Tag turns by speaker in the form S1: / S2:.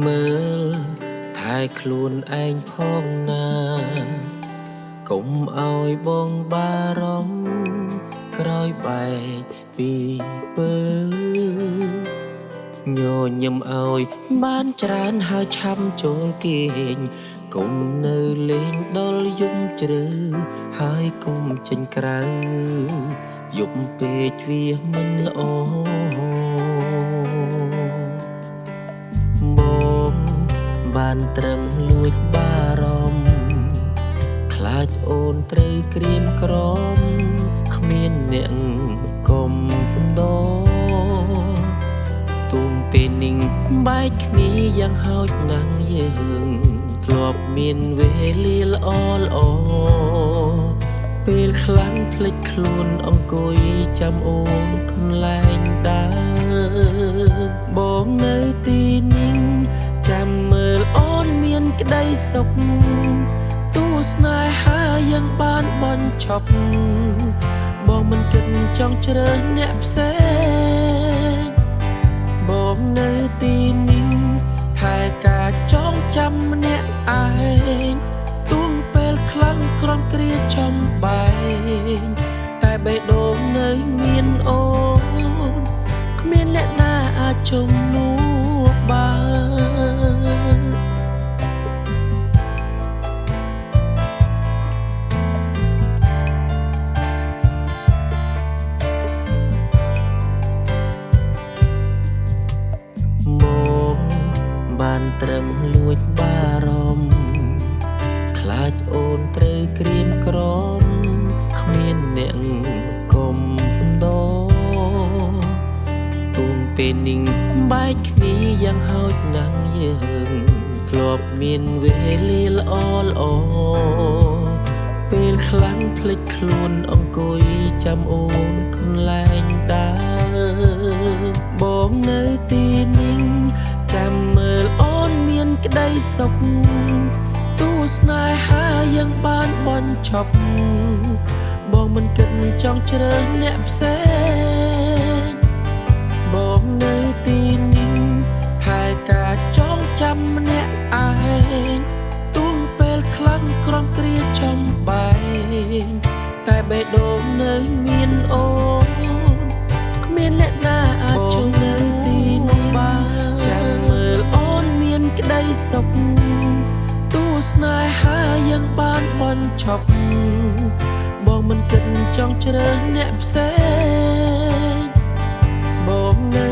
S1: មើលថែខ្លួនឯងផងណាកុំឲ្យបងបារម្ភក្រោយបែកពីពើញញឹមឲ្យបានច្រើនហើយឆាំចូលគេងកុំនៅលេងដល់យំជ្រៅហើយកុំចេញក្រៅយប់ពេកវាមិនល្អបងបានត្រឹមលួចបារម្ភខ្លាចអូនត្រូវក្រៀមក្រំគ្មានអ្នកកុំដោទុំពេលនឹងបែកគ្នាយ៉ាងហោចណាស់យើងធ្លាប់មានវេលាល្អពេលខ្លាំងភ្លេចខ្លួនអង្គុយចាំអូនកន្លែងដើរបងនៅទីនេះចាំមើលអូនមានក្តីសុខទូស្នេហាយ៉ាងបានបញ្ឈប់បងមិនគិតចង់ជ្រើសអ្នកផ្សេងបងនៅទីនេះថែការចងចាំម្នាក់ឯងទុំពេលខ្លាំងក្រំគ្រាចំបែងតែបេះដូងនៅមានអូនគ្មានអ្នកណាអាចជំនួសបានបានត្រឹមលួចបារម្ភខ្លាចអូនត្រូវក្រៀមក្រំគ្មានអ្នកកុំដោទុំពេលនឹងបែកគ្នាយ៉ាងហោចណាស់យើងធ្លាប់មានវេលាល្អពេលខ្លាំងភ្លេចខ្លួនអង្គុយចាំអូនកន្លែងដើរបងនៅទីនេះចាំមើលអូនមានក្តីសុខទូស្នេហាយ៉ាងបានបញ្ឈប់បងមិនគិតចង់ជ្រើសអ្នកផ្សេងបងនៅទីនេះថែការចងចាំម្នាក់ឯងទុំពេលខ្លាំងក្រំគ្រាចំបែងតែបេះដូងនៅមានអូនគ្មានអ្នកណាអាចចូលនៅទីនោះបានចាំមើលអូនមានក្តីសុខទូស្នេហាយ៉ាងបានបញ្ឈប់បងមិនគិតចង់ជ្រើសអ្នកផ្សេងបងនៅ